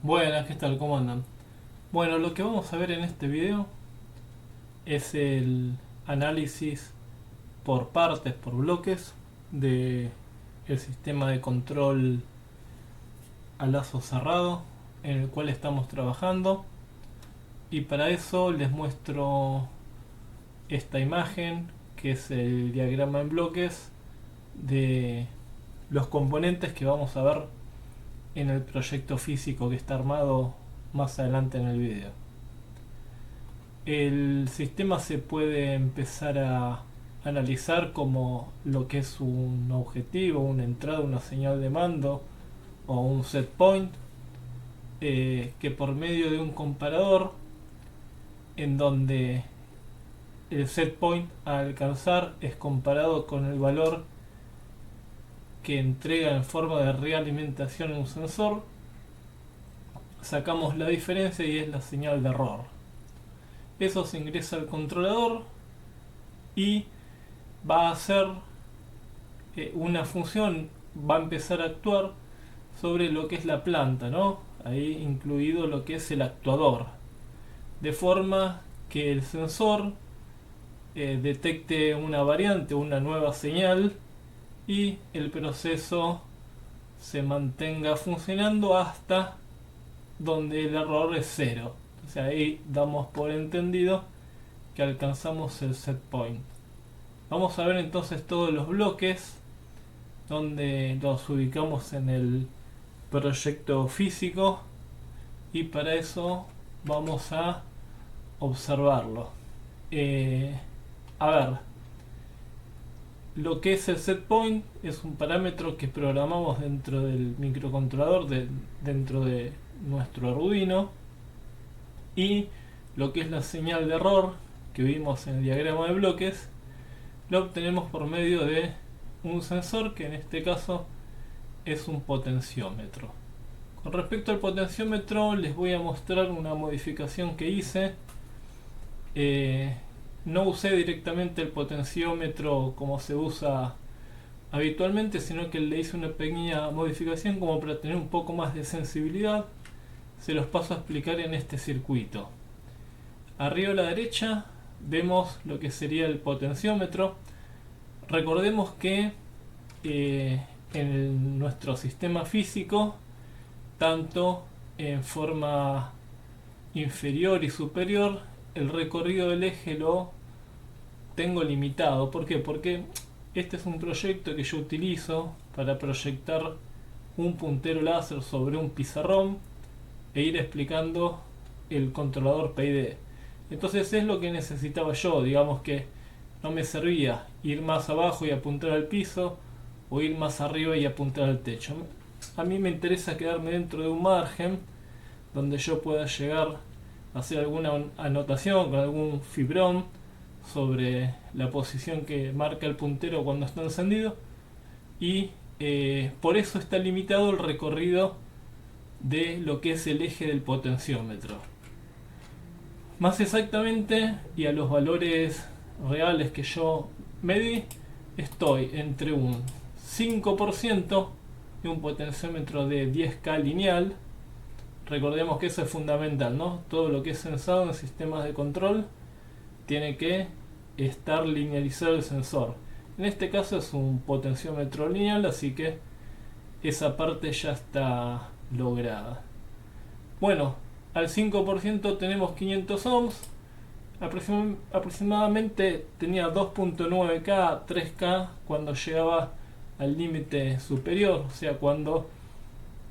Buenas, ¿qué tal? ¿Cómo andan? Bueno, lo que vamos a ver en este video es el análisis por partes, por bloques de el sistema de control a lazo cerrado en el cual estamos trabajando, y para eso les muestro esta imagen que es el diagrama en bloques de los componentes que vamos a ver en el proyecto físico que está armado más adelante en el video. El sistema se puede empezar a analizar como lo que es un objetivo, una entrada, una señal de mando o un set point, que por medio de un comparador en donde el set point a alcanzar es comparado con el valor que entrega en forma de realimentación en un sensor, sacamos la diferencia y es la señal de error. Eso se ingresa al controlador y va a hacer una función, va a empezar a actuar sobre lo que es la planta, ¿no? Ahí incluido lo que es el actuador, de forma que el sensor detecte una variante, una nueva señal, y el proceso se mantenga funcionando hasta donde el error es cero. O sea, ahí damos por entendido que alcanzamos el set point. Vamos a ver entonces todos los bloques donde los ubicamos en el proyecto físico, y para eso vamos a observarlo. Eh, a ver, lo que es el set point es un parámetro que programamos dentro del microcontrolador, dentro de nuestro Arduino, y lo que es la señal de error que vimos en el diagrama de bloques lo obtenemos por medio de un sensor que en este caso es un potenciómetro. Con respecto al potenciómetro les voy a mostrar una modificación que hice. No usé directamente el potenciómetro como se usa habitualmente, sino que le hice una pequeña modificación como para tener un poco más de sensibilidad. Se los paso a explicar en este circuito. Arriba a la derecha vemos lo que sería el potenciómetro. Recordemos que en nuestro sistema físico, tanto en forma inferior y superior, el recorrido del eje lo tengo limitado. ¿Por qué? Porque este es un proyecto que yo utilizo para proyectar un puntero láser sobre un pizarrón e ir explicando el controlador PID. Entonces es lo que necesitaba yo, digamos que no me servía ir más abajo y apuntar al piso, o ir más arriba y apuntar al techo. A mí me interesa quedarme dentro de un margen donde yo pueda llegar a hacer alguna anotación con algún fibrón sobre la posición que marca el puntero cuando está encendido, y por eso está limitado el recorrido de lo que es el eje del potenciómetro. Más exactamente, y a los valores reales que yo medí, estoy entre un 5% de un potenciómetro de 10K lineal. Recordemos que eso es fundamental, ¿no? Todo lo que es sensado en sistemas de control tiene que estar linealizado el sensor. En este caso es un potenciómetro lineal, así que esa parte ya está lograda. Bueno, al 5% tenemos 500 ohms. Aproximadamente tenía 2.9K, 3K cuando llegaba al límite superior, o sea, cuando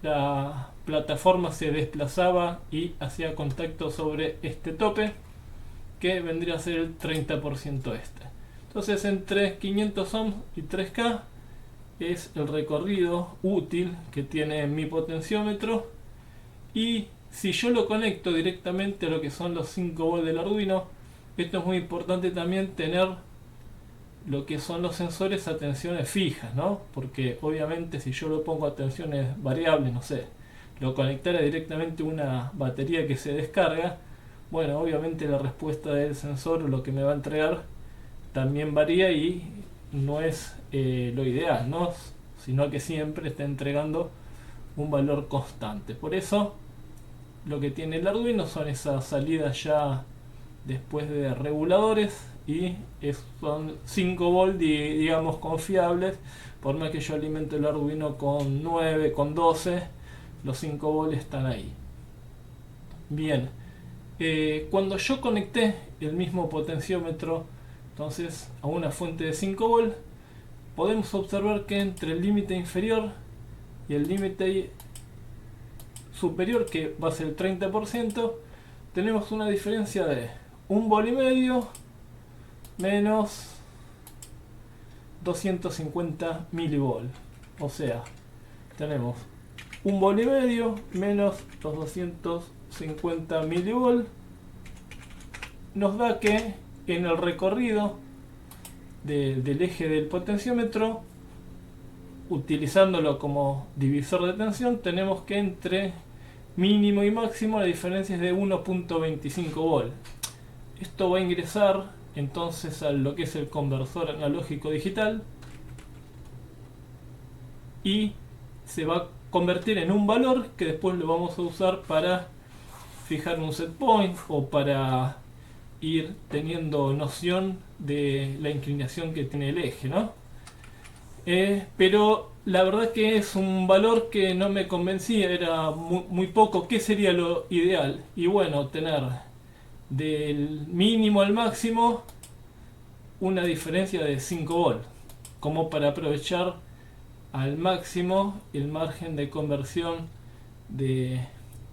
la plataforma se desplazaba y hacía contacto sobre este tope, que vendría a ser el 30% este. Entonces entre 500 ohms y 3K es el recorrido útil que tiene mi potenciómetro. Y si yo lo conecto directamente a lo que son los 5 volts del Arduino, esto es muy importante también tener lo que son los sensores a tensiones fijas, ¿no? Porque obviamente si yo lo pongo a tensiones variables, no sé, lo conectara directamente a una batería que se descarga, bueno, obviamente la respuesta del sensor, lo que me va a entregar, también varía y no es lo ideal, ¿no? Sino que siempre está entregando un valor constante. Por eso lo que tiene el Arduino son esas salidas ya después de reguladores y son 5 volt digamos confiables. Por más que yo alimente el Arduino con 9, con 12, los 5 volt están ahí. Bien, cuando yo conecté el mismo potenciómetro entonces a una fuente de 5 volt, podemos observar que entre el límite inferior y el límite superior, que va a ser el 30%, tenemos una diferencia de 1,5 volt menos 250 milivolt. O sea, tenemos 1,5 volt menos los 250 milivolt. Nos da que en el recorrido del eje del potenciómetro, utilizándolo como divisor de tensión, tenemos que entre mínimo y máximo la diferencia es de 1,25 volt. Esto va a ingresar entonces a lo que es el conversor analógico digital y se va a convertir en un valor que después lo vamos a usar para fijar un set point o para ir teniendo noción de la inclinación que tiene el eje, ¿no? Pero la verdad que es un valor que no me convencía, era muy poco. ¿Qué sería lo ideal? Y bueno, tener del mínimo al máximo una diferencia de 5 volt, como para aprovechar al máximo el margen de conversión de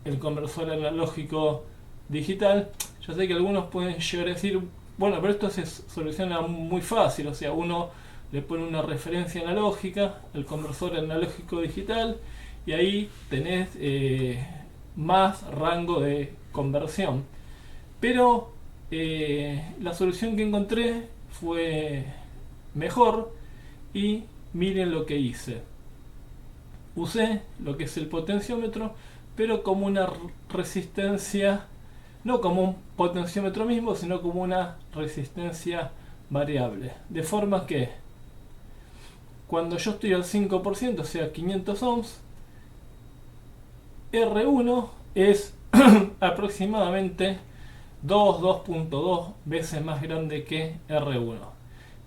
el conversor analógico digital. Yo sé que algunos pueden llegar a decir, bueno, pero esto se soluciona muy fácil, o sea, uno le pone una referencia analógica al conversor analógico digital y ahí tenés más rango de conversión. Pero la solución que encontré fue mejor y miren lo que hice. Usé lo que es el potenciómetro, pero como una resistencia, no como un potenciómetro mismo, sino como una resistencia variable. De forma que cuando yo estoy al 5%, o sea 500 ohms, R1 es aproximadamente 2.2 veces más grande que R1.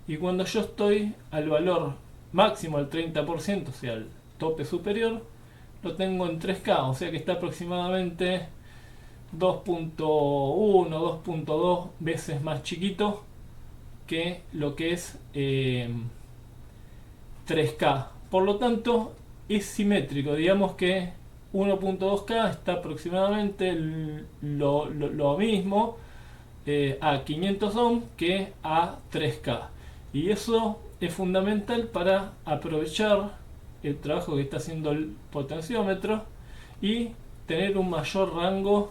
Y cuando yo estoy al valor máximo, al 30%, o sea al tope superior, lo tengo en 3K, o sea que está aproximadamente 2.1, 2.2 veces más chiquito que lo que es 3K. Por lo tanto, es simétrico. Digamos que 1.2K está aproximadamente lo mismo a 500 ohms que a 3K. Y eso es fundamental para aprovechar el trabajo que está haciendo el potenciómetro y tener un mayor rango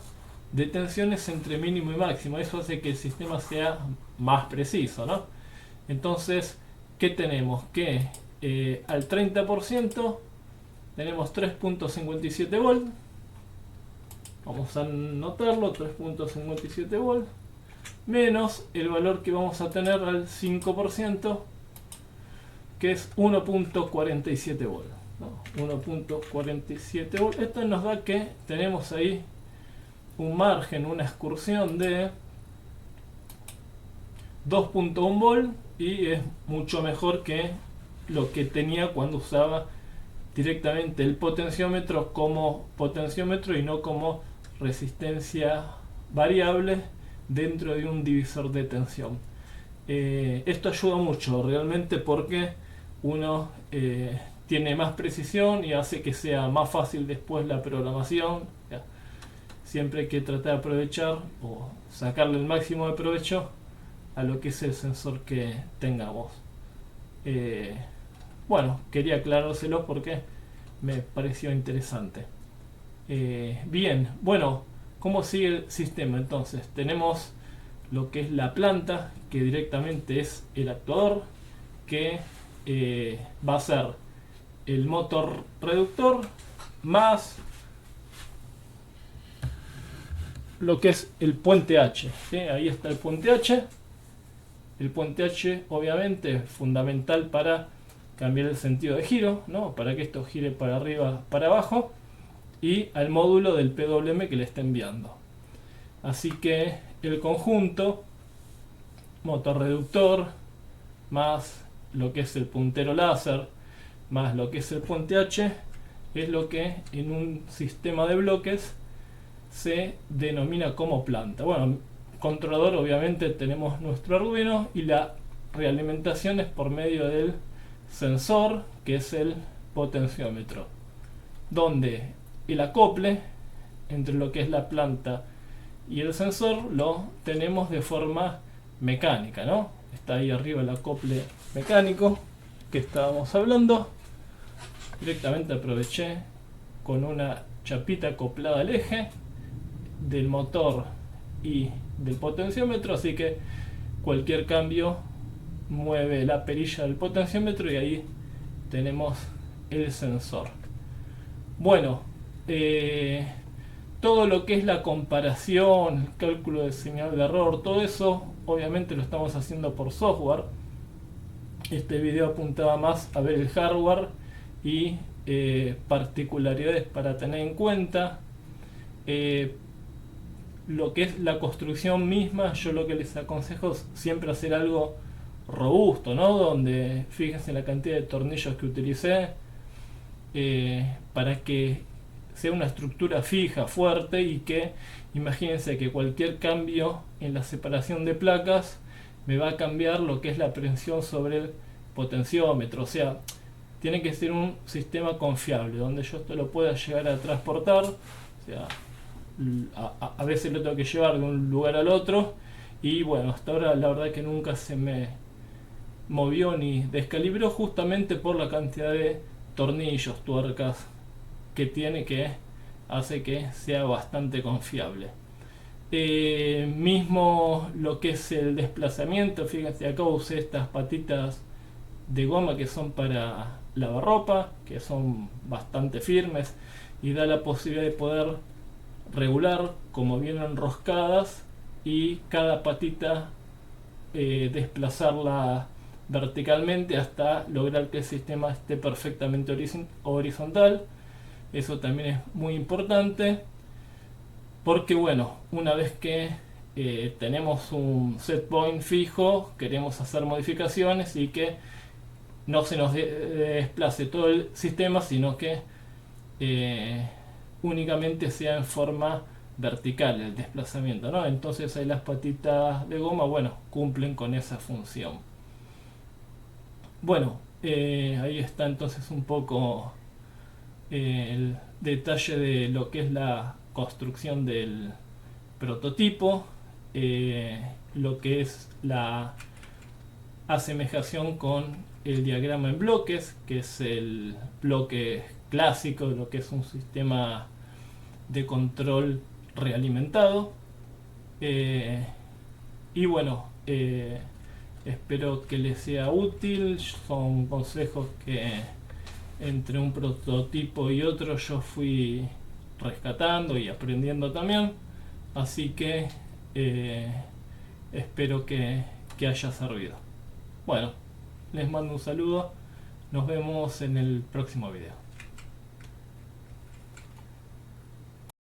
de tensiones entre mínimo y máximo. Eso hace que el sistema sea más preciso, ¿no? Entonces, ¿qué tenemos? Que al 30% tenemos 3.57 volt. Vamos a anotarlo, 3.57 volt. Menos el valor que vamos a tener al 5%, que es 1.47 volt, ¿no? 1.47 volt. Esto nos da que tenemos ahí un margen, una excursión de 2.1 volt y es mucho mejor que lo que tenía cuando usaba directamente el potenciómetro como potenciómetro y no como resistencia variable dentro de un divisor de tensión. Esto ayuda mucho realmente porque uno tiene más precisión y hace que sea más fácil después la programación. Siempre hay que tratar de aprovechar o sacarle el máximo de provecho a lo que es el sensor que tengamos. Bueno, quería aclarárselo porque me pareció interesante. Bien, bueno, ¿cómo sigue el sistema? Entonces, tenemos lo que es la planta, que directamente es el actuador, que va a ser el motor reductor más lo que es el puente H, ¿sí? Ahí está el puente H. El puente H obviamente es fundamental para cambiar el sentido de giro, ¿no? Para que esto gire para arriba, para abajo. y al módulo del PWM que le está enviando. Así que el conjunto, motor reductor, más lo que es el puntero láser, más lo que es el puente H, es lo que en un sistema de bloques se denomina como planta. Bueno, controlador obviamente tenemos nuestro Arduino y la realimentación es por medio del sensor, que es el potenciómetro, donde el acople entre lo que es la planta y el sensor lo tenemos de forma mecánica, ¿no? Está ahí arriba el acople mecánico que estábamos hablando. Directamente aproveché con una chapita acoplada al eje del motor y del potenciómetro, así que cualquier cambio mueve la perilla del potenciómetro y ahí tenemos el sensor. Bueno, todo lo que es la comparación, cálculo de señal de error, todo eso obviamente lo estamos haciendo por software. Este video apuntaba más a ver el hardware y particularidades para tener en cuenta. Lo que es la construcción misma, yo lo que les aconsejo es siempre hacer algo robusto, ¿no? Donde fíjense la cantidad de tornillos que utilicé, para que sea una estructura fija, fuerte, y que imagínense que cualquier cambio en la separación de placas me va a cambiar lo que es la presión sobre el potenciómetro. O sea, tiene que ser un sistema confiable donde yo esto lo pueda llegar a transportar. O sea, a veces lo tengo que llevar de un lugar al otro, y bueno, hasta ahora la verdad que nunca se me movió ni descalibró, justamente por la cantidad de tornillos, tuercas que tiene, que hace que sea bastante confiable. Mismo lo que es el desplazamiento, fíjense, acá usé estas patitas de goma que son para lavarropa, que son bastante firmes y da la posibilidad de poder regular como vienen enroscadas, y cada patita desplazarla verticalmente hasta lograr que el sistema esté perfectamente horizontal. Eso también es muy importante, porque bueno, una vez que tenemos un set point fijo, queremos hacer modificaciones y que no se nos desplace todo el sistema, sino que únicamente sea en forma vertical el desplazamiento, ¿no? Entonces ahí las patitas de goma, bueno, cumplen con esa función. Bueno, ahí está entonces un poco el detalle de lo que es la construcción del prototipo, lo que es la asemejación con el diagrama en bloques, que es el bloque clásico de lo que es un sistema de control realimentado. Y bueno, espero que les sea útil. Son consejos que entre un prototipo y otro yo fui rescatando y aprendiendo también, así que espero que haya servido. Bueno, les mando un saludo, nos vemos en el próximo video.